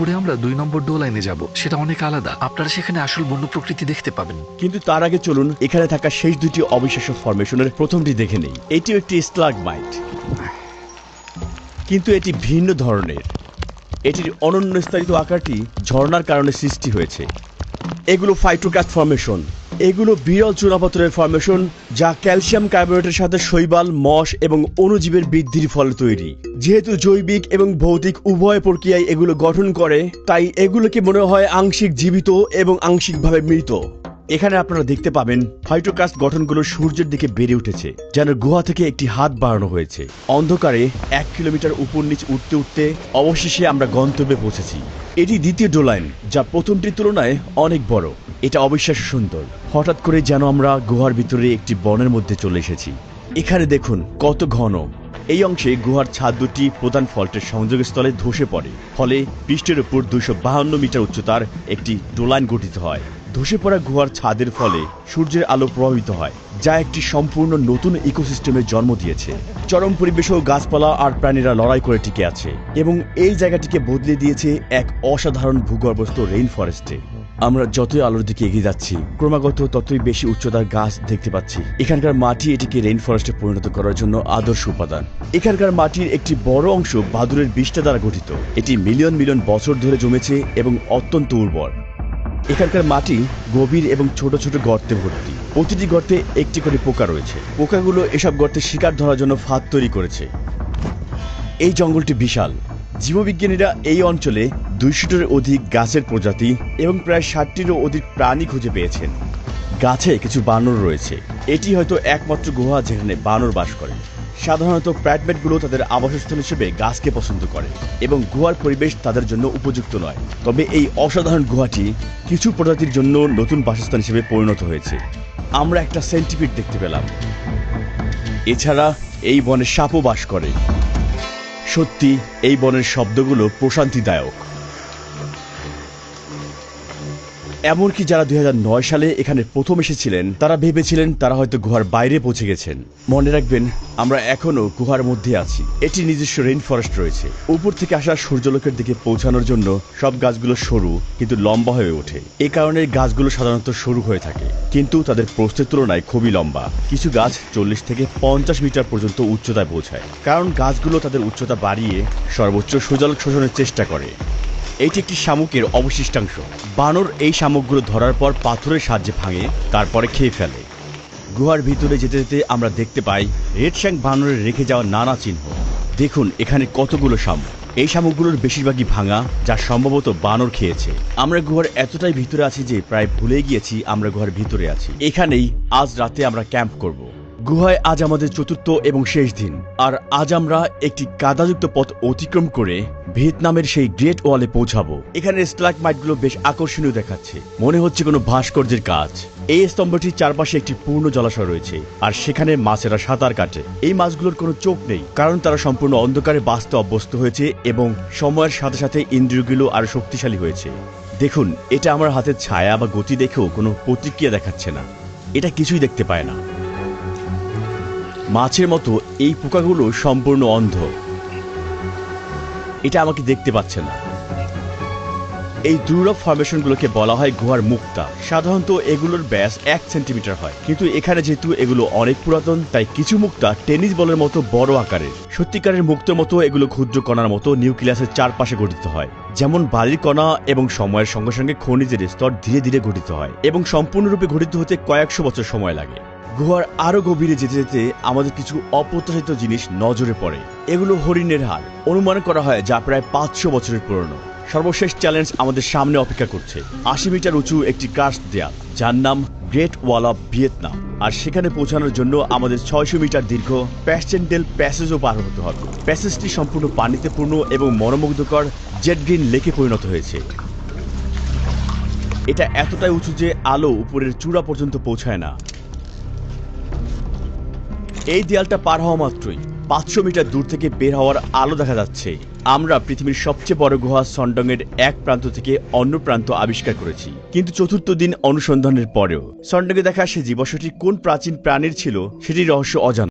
এরপরে আমরা 2 নম্বর ডো লাইনে যাব, সেটা অনেক আলাদা। আপনারা সেখানে আসল বন্য প্রকৃতি দেখতে পাবেন। কিন্তু তার আগে চলুন এখানে থাকা শেষ দুটি অবিশ্বাস্য ফরমেশনের প্রথমটি দেখে নেই। এটিও একটি স্টালাগমাইট, কিন্তু এটি ভিন্ন ধরনের। এটির অনন্য স্তরিত আকারটি ঝর্ণার কারণে সৃষ্টি হয়েছে। এগুলো ফাইটোক্রাস্ট ফরমেশন। এগুলো বিরল চুনাপাথরের ফরমেশন, যা ক্যালসিয়াম কার্বোনেটের সাথে শৈবাল, মশ এবং অণুজীবের বৃদ্ধির ফলে তৈরি। যেহেতু জৈবিক এবং ভৌতিক উভয় প্রক্রিয়ায় এগুলো গঠন করে, তাই এগুলোকে মনে হয় আংশিক জীবিত এবং আংশিকভাবে মৃত। এখানে আপনারা দেখতে পাবেন ফাইটোক্রাস্ট গঠনগুলো সূর্যের দিকে বেড়ে উঠেছে, যেন গুহা থেকে একটি হাত বাড়ানো হয়েছে। অন্ধকারে 1 কিলোমিটার উপর নিচ উঠতে উঠতে অবশেষে আমরা গন্তব্যে পৌঁছেছি। এটি দ্বিতীয় ডোলাইন, যা প্রথমটির তুলনায় অনেক বড়। এটা অবিশ্বাস্য সুন্দর। হঠাৎ করে যেন আমরা গুহার ভিতরে একটি বনের মধ্যে চলে এসেছি। এখানে দেখুন কত ঘন। এই অংশে গুহার ছাদ দুটি প্রধান ফল্টের সংযোগস্থলে ধসে পড়ে, ফলে পৃষ্ঠের উপর 252 মিটার উচ্চতার একটি ডোলাইন গঠিত হয়। ধসে পড়া গুহার ছাদের ফলে সূর্যের আলো প্রভাবিত হয়, যা একটি সম্পূর্ণ নতুন ইকোসিস্টেমের জন্ম দিয়েছে। চরম পরিবেশেও গাছপালা আর প্রাণীরা লড়াই করে টিকে আছে, এবং এই জায়গাটিকে বদলে দিয়েছে এক অসাধারণ ভূগর্ভস্থ রেইন ফরেস্টে। আমরা যতই আলোর দিকে এগিয়ে যাচ্ছি, ক্রমাগত ততই বেশি উচ্চতার গাছ দেখতে পাচ্ছি। এখানকার মাটি এটিকে রেইন ফরেস্টে পরিণত করার জন্য আদর্শ উপাদান। এখানকার মাটির একটি বড় অংশ বাদুড়ের বিষ্ঠা দ্বারা গঠিত। এটি মিলিয়ন মিলিয়ন বছর ধরে জমেছে এবং অত্যন্ত উর্বর। এখানকার মাটি গভীর এবং ছোট ছোট গর্তে ভর্তি। প্রতিটি গর্তে একটি করে পোকা রয়েছে। পোকাগুলো এসব গর্তে শিকার ধরার জন্য ফাঁদ তৈরি করেছে। এই জঙ্গলটি বিশাল। জীববিজ্ঞানীরা এই অঞ্চলে 200-টির অধিক গাছের প্রজাতি এবং প্রায় 60-টিরও অধিক প্রাণী খুঁজে পেয়েছেন। গাছে কিছু বানর রয়েছে। এটি হয়তো একমাত্র গুহা যেখানে বানর বাস করে। সাধারণত প্রাইমেটগুলো তাদের আবাসস্থল হিসেবে গাছকে পছন্দ করে, এবং গুহার পরিবেশ তাদের জন্য উপযুক্ত নয়। তবে এই অসাধারণ গুহাটি কিছু প্রজাতির জন্য নতুন বাসস্থান হিসেবে পরিণত হয়েছে। আমরা একটা সেন্টিপিড দেখতে পেলাম। এছাড়া এই বনে সাপও বাস করে। সত্যি এই বনের শব্দগুলো প্রশান্তিদায়ক। এমনকি যারা 2009 সালে এখানে প্রথম এসেছিলেন, তারা ভেবেছিলেন তারা হয়তো গুহার বাইরে পৌঁছে গেছেন। মনে রাখবেন, আমরা এখনো গুহার মধ্যে আছি। এটি নিজস্ব রেইন ফরেস্ট রয়েছে। উপর থেকে আসা সূর্যালোকের দিকে পৌঁছানোর জন্য সব গাছগুলো সরু কিন্তু লম্বা হয়ে ওঠে। এই কারণে গাছগুলো সাধারণত সরু হয়ে থাকে, কিন্তু তাদের প্রস্থের তুলনায় খুবই লম্বা। কিছু গাছ 40 থেকে 50 মিটার পর্যন্ত উচ্চতায় পৌঁছায়, কারণ গাছগুলো তাদের উচ্চতা বাড়িয়ে সর্বোচ্চ সূর্যালোক শোষণের চেষ্টা করে। এটি একটি শামুকের অবশিষ্টাংশ। বানর এই শামুকগুলো ধরার পর পাথরের সাহায্যে ভাঙে, তারপরে খেয়ে ফেলে। গুহার ভিতরে যেতে যেতে আমরা দেখতে পাই রেড শ্যাঙ্ক বানরের রেখে যাওয়া নানা চিহ্ন। দেখুন এখানে কতগুলো শামুক। এই শামুকগুলোর বেশিরভাগই ভাঙা, যা সম্ভবত বানর খেয়েছে। আমরা গুহার এতটাই ভিতরে আছি যে প্রায় ভুলে গিয়েছি আমরা গুহার ভিতরে আছি। এখানেই আজ রাতে আমরা ক্যাম্প করব। গুহায় আজ আমাদের চতুর্থ এবং শেষ দিন, আর আজ আমরা একটি কাদাযুক্ত পথ অতিক্রম করে ভিয়েতনামের সেই গ্রেট ওয়ালে পৌঁছাবো। এখানে স্টালাগমাইটগুলো বেশ আকর্ষণীয় দেখাচ্ছে, মনে হচ্ছে কোনো ভাস্কর্যের কাজ। এই স্তম্ভটির চারপাশে একটি পূর্ণ জলাশয় রয়েছে, আর সেখানে মাছেরা সাঁতার কাটে। এই মাছগুলোর কোনো চোখ নেই, কারণ তারা সম্পূর্ণ অন্ধকারে বাঁচতে অভ্যস্ত হয়েছে এবং সময়ের সাথে সাথে ইন্দ্রিয়গুলো আরো শক্তিশালী হয়েছে। দেখুন, এটা আমার হাতের ছায়া বা গতি দেখেও কোনো প্রতিক্রিয়া দেখাচ্ছে না। এটা কিছুই দেখতে পায় না। মাছের মতো এই পোকাগুলো সম্পূর্ণ অন্ধ। এটা আমাকে দেখতে পাচ্ছে না। এই দুর্লভ ফরমেশনগুলোকে বলা হয় গুহার মুক্তা। সাধারণত এগুলোর ব্যাস 1 সেন্টিমিটার হয়, কিন্তু এখানে যেহেতু এগুলো অনেক পুরাতন, তাই কিছু মুক্তা টেনিস বলের মতো বড় আকারের। সত্যিকারের মুক্তার মতো এগুলো ক্ষুদ্র কণার মতো নিউক্লিয়াসের চারপাশে গঠিত হয়। যেমন বালির কণা, এবং সময়ের সঙ্গে সঙ্গে খনিজের স্তর ধীরে ধীরে গঠিত হয়, এবং সম্পূর্ণরূপে গঠিত হতে কয়েকশো বছর সময় লাগে। গুহার আরো গভীরে যেতে যেতে আমাদের কিছু অপ্রত্যাশিত জিনিস নজরে পড়ে। এগুলো হরিণের হাড়। অনুমান করা হয় যা প্রায় 500 বছরের পুরনো। সর্বশেষ চ্যালেঞ্জ আমাদের সামনে অপেক্ষা করছে। 80 মিটার উঁচু একটি কার্স্ট দেয়াল, যার নাম গ্রেট ওয়াল অফ ভিয়েতনাম। আর সেখানে পৌঁছানোর জন্য আমাদের 600 মিটার দীর্ঘ প্যাসচেন্ডেল প্যাসেজও পার হতে হবে। প্যাসেজটি সম্পূর্ণ পানিতে পূর্ণ এবং মনোমুগ্ধকর জেড গ্রিন লেকে পরিণত হয়েছে। এটা এতটাই উঁচু যে আলো উপরের চূড়া পর্যন্ত পৌঁছায় না। এই দেয়ালটা পার হওয়া মাত্রই 500 মিটার দূর থেকে বের হওয়ার আলো দেখা যাচ্ছে। আমরা পৃথিবীর সবচেয়ে বড় গুহা সন্ডংয়ের এক প্রান্ত থেকে অন্য প্রান্ত আবিষ্কার করেছি, কিন্তু চতুর্থ দিন অনুসন্ধানের পরেও সন্ডংয়ে দেখা সেই জীবাশ্মটি কোন প্রাচীন প্রাণীর ছিল সেটির রহস্য অজানা।